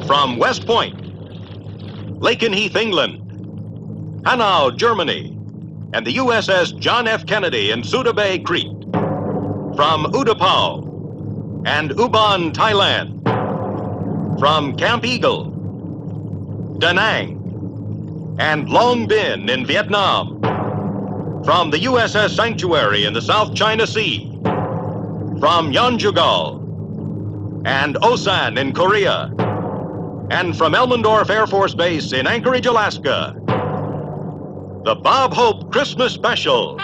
From West Point, Lakenheath, England, Hanau, Germany, and the USS John F. Kennedy in Suda Bay, Crete. From Utapao and Ubon, Thailand. From Camp Eagle, Da Nang, and Long Binh in Vietnam. From the USS Sanctuary in the South China Sea. From Yeonjugal and Osan in Korea. And from Elmendorf Air Force Base in Anchorage, Alaska. The Bob Hope Christmas Special.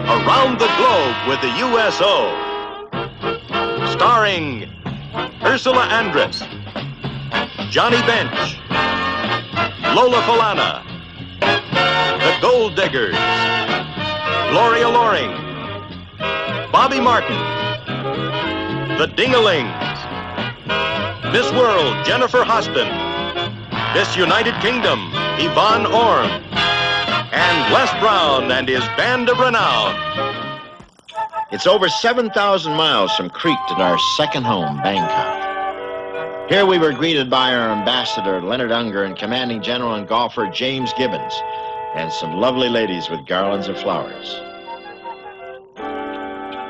Around the Globe with the USO. Starring Ursula Andress, Johnny Bench, Lola Falana, The Gold Diggers, Gloria Loring, Bobby Martin, The Dingalings, Miss World Jennifer Hostin, Miss United Kingdom Yvonne Orm, and Les Brown and his band of renown. It's over 7,000 miles from Crete to our second home, Bangkok. Here we were greeted by our ambassador, Leonard Unger, and commanding general and golfer, James Gibbons, and some lovely ladies with garlands of flowers.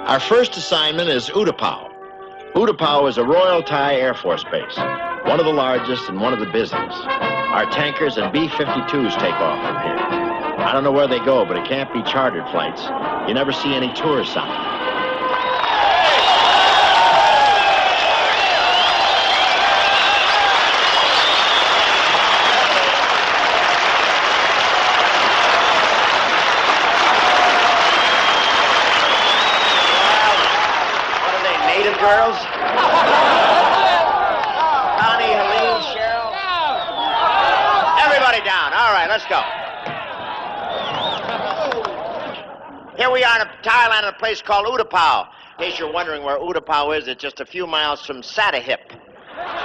Our first assignment is Utapao. Utapao is a Royal Thai Air Force base, one of the largest and one of the busiest. Our tankers and B-52s take off from here. I don't know where they go, but it can't be chartered flights. You never see any tourists on them. Girls? Connie, Helene, Cheryl? Everybody down. All right, let's go. Here we are in Thailand at a place called Utapao. In case you're wondering where Utapao is, it's just a few miles from Satahip.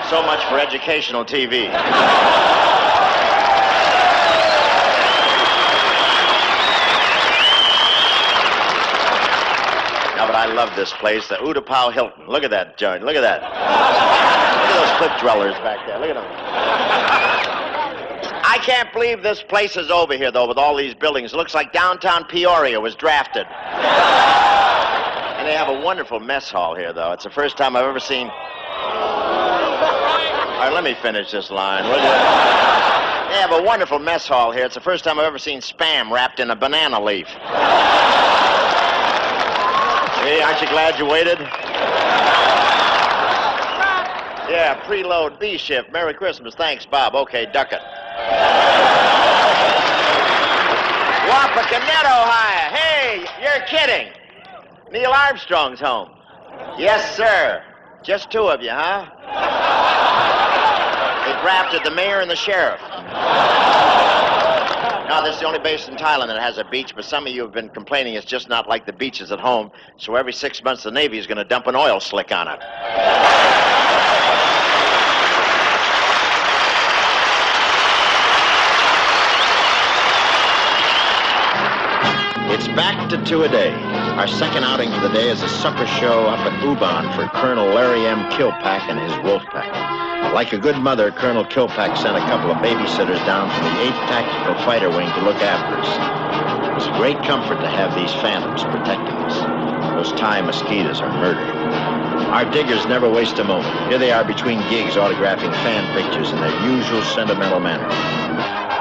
So much for educational TV. But I love this place, the Utapao Hilton. Look at that, George. Look at that. Look at those cliff dwellers back there. Look at them. I can't believe this place is over here, though, with all these buildings. It looks like downtown Peoria was drafted. And they have a wonderful mess hall here, though. It's the first time I've ever seen... All right, let me finish this line, will you? They have a wonderful mess hall here. It's the first time I've ever seen Spam wrapped in a banana leaf. Hey, aren't you glad you waited? Yeah, preload B shift. Merry Christmas. Thanks, Bob. Okay, duck it. Wapakoneta, Ohio. Hey, you're kidding. Neil Armstrong's home. Yes, sir. Just two of you, huh? They drafted the mayor and the sheriff. Now, this is the only base in Thailand that has a beach, but some of you have been complaining it's just not like the beaches at home, so every 6 months the Navy is going to dump an oil slick on it. It's back to two-a-day. Our second outing for the day is a supper show up at Ubon for Colonel Larry M. Kilpack and his wolf pack. Like a good mother, Colonel Kilpack sent a couple of babysitters down from the 8th Tactical Fighter Wing to look after us. It was a great comfort to have these phantoms protecting us. Those Thai mosquitoes are murder. Our diggers never waste a moment. Here they are between gigs autographing fan pictures in their usual sentimental manner.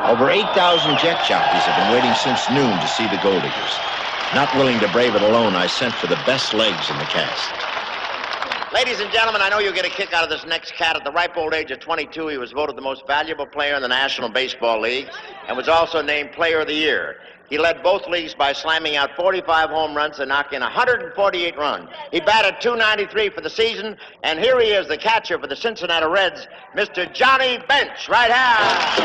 Over 8,000 jet jockeys have been waiting since noon to see the Gold Diggers. Not willing to brave it alone, I sent for the best legs in the cast. Ladies and gentlemen, I know you'll get a kick out of this next cat. At the ripe old age of 22, he was voted the most valuable player in the National Baseball League and was also named Player of the Year. He led both leagues by slamming out 45 home runs and knocking 148 runs. He batted .293 for the season, and here he is, the catcher for the Cincinnati Reds, Mr. Johnny Bench, right hand.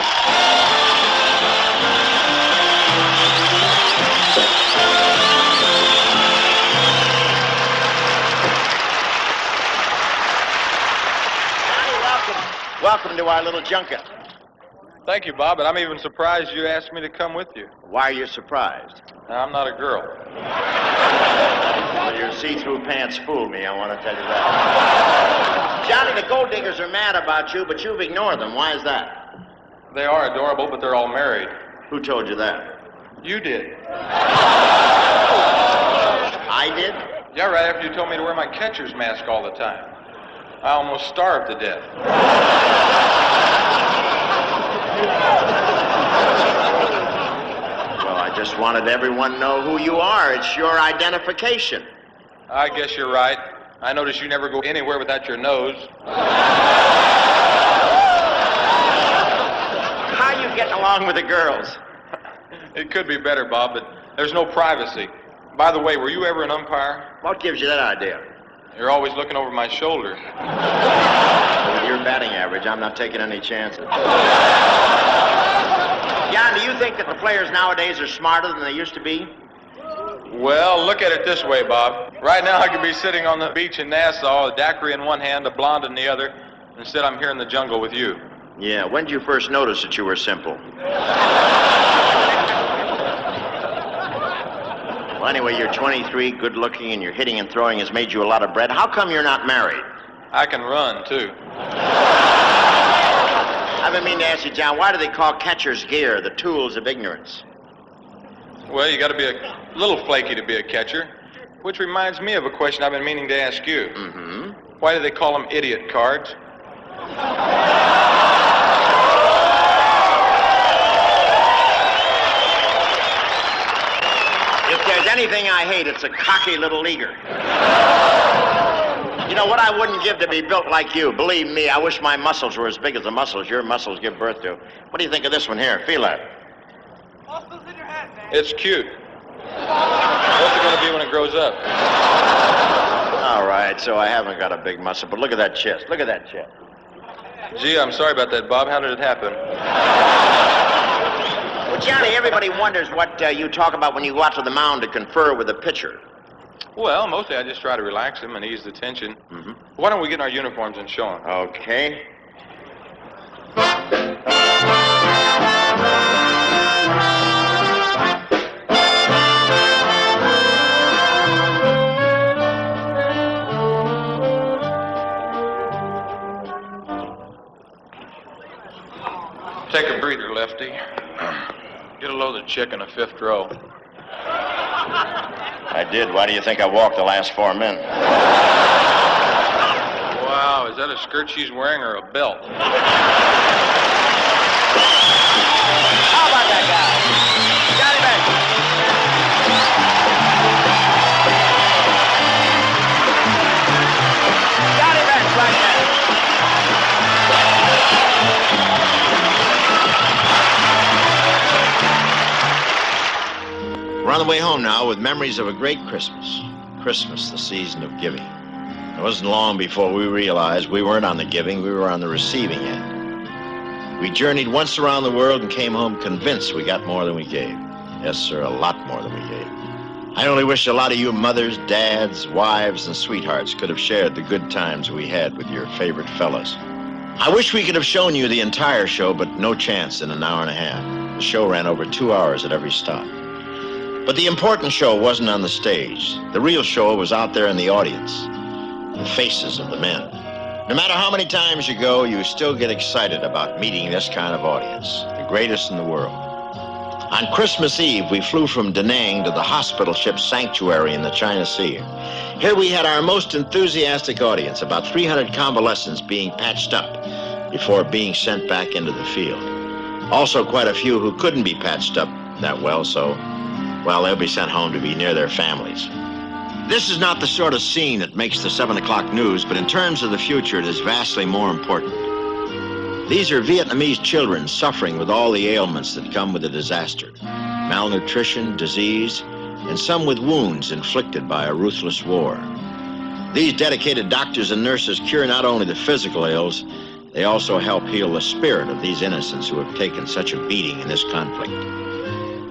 Welcome to our little junket. Thank you, Bob, but I'm even surprised you asked me to come with you. Why are you surprised? Now, I'm not a girl. Well, your see-through pants fooled me, I want to tell you that. Johnny, the gold diggers are mad about you, but you've ignored them. Why is that? They are adorable, but they're all married. Who told you that? You did. I did? Yeah, right after you told me to wear my catcher's mask all the time. I almost starved to death. Well, I just wanted everyone to know who you are. It's your identification. I guess you're right. I notice you never go anywhere without your nose. How are you getting along with the girls? It could be better, Bob, but there's no privacy. By the way, were you ever an umpire? What gives you that idea? You're always looking over my shoulder. With your batting average, I'm not taking any chances. Jan, do you think that the players nowadays are smarter than they used to be? Well, look at it this way, Bob. Right now, I could be sitting on the beach in Nassau, a daiquiri in one hand, a blonde in the other. Instead, I'm here in the jungle with you. Yeah, when did you first notice that you were simple? Well, anyway, you're 23, good-looking, and your hitting and throwing has made you a lot of bread. How come you're not married? I can run, too. I've been meaning to ask you, John, why do they call catcher's gear the tools of ignorance? Well, you got to be a little flaky to be a catcher. Which reminds me of a question I've been meaning to ask you. Mm-hmm. Why do they call them idiot cards? If there's anything I hate, it's a cocky little leaguer. You know what I wouldn't give to be built like you? Believe me, I wish my muscles were as big as the muscles your muscles give birth to. What do you think of this one here? Feel that. Muscles in your hand, man. It's cute. What's it going to be when it grows up? All right, so I haven't got a big muscle, but look at that chest. Look at that chest. Gee, I'm sorry about that, Bob. How did it happen? Well, Johnny, everybody wonders what you talk about when you go out to the mound to confer with the pitcher. Well, mostly I just try to relax him and ease the tension. Mm-hmm. Why don't we get in our uniforms and show him? Okay. Take a breather, Lefty. Get a load of chick in the fifth row. I did. Why do you think I walked the last 4 men? Wow, is that a skirt she's wearing or a belt? How about that guy? Johnny Bench. Johnny Bench, right there. We're on the way home now with memories of a great Christmas. Christmas, the season of giving. It wasn't long before we realized we weren't on the giving, we were on the receiving end. We journeyed once around the world and came home convinced we got more than we gave. Yes, sir, a lot more than we gave. I only wish a lot of you mothers, dads, wives, and sweethearts could have shared the good times we had with your favorite fellas. I wish we could have shown you the entire show, but no chance in an hour and a half. The show ran over 2 hours at every stop. But the important show wasn't on the stage. The real show was out there in the audience, the faces of the men. No matter how many times you go, you still get excited about meeting this kind of audience, the greatest in the world. On Christmas Eve, we flew from Da Nang to the hospital ship Sanctuary in the China Sea. Here we had our most enthusiastic audience, about 300 convalescents being patched up before being sent back into the field. Also quite a few who couldn't be patched up that well, so they'll be sent home to be near their families. This is not the sort of scene that makes the 7 o'clock news, but in terms of the future, it is vastly more important. These are Vietnamese children suffering with all the ailments that come with a disaster. Malnutrition, disease, and some with wounds inflicted by a ruthless war. These dedicated doctors and nurses cure not only the physical ills, they also help heal the spirit of these innocents who have taken such a beating in this conflict.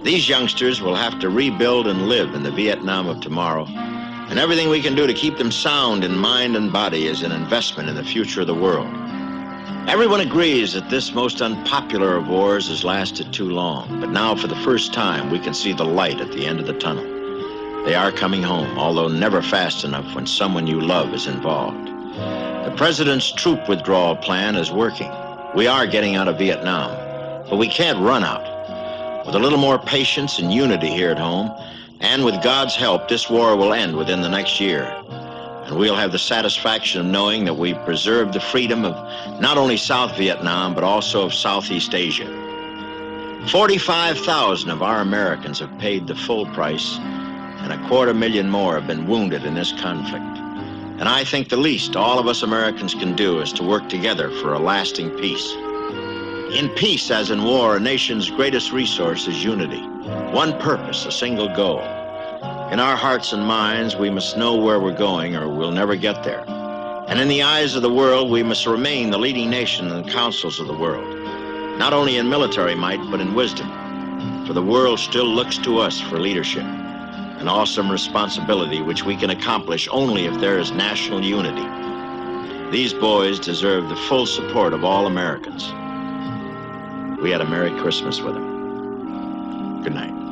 These youngsters will have to rebuild and live in the Vietnam of tomorrow, and everything we can do to keep them sound in mind and body is an investment in the future of the world. Everyone agrees that this most unpopular of wars has lasted too long, but now for the first time we can see the light at the end of the tunnel. They are coming home, although never fast enough when someone you love is involved. The president's troop withdrawal plan is working. We are getting out of Vietnam, but we can't run out. With a little more patience and unity here at home, and with God's help, this war will end within the next year. And we'll have the satisfaction of knowing that we've preserved the freedom of not only South Vietnam, but also of Southeast Asia. 45,000 of our Americans have paid the full price, and 250,000 more have been wounded in this conflict. And I think the least all of us Americans can do is to work together for a lasting peace. In peace, as in war, a nation's greatest resource is unity. One purpose, a single goal. In our hearts and minds, we must know where we're going or we'll never get there. And in the eyes of the world, we must remain the leading nation in the councils of the world. Not only in military might, but in wisdom. For the world still looks to us for leadership. An awesome responsibility which we can accomplish only if there is national unity. These boys deserve the full support of all Americans. We had a Merry Christmas with them. Good night.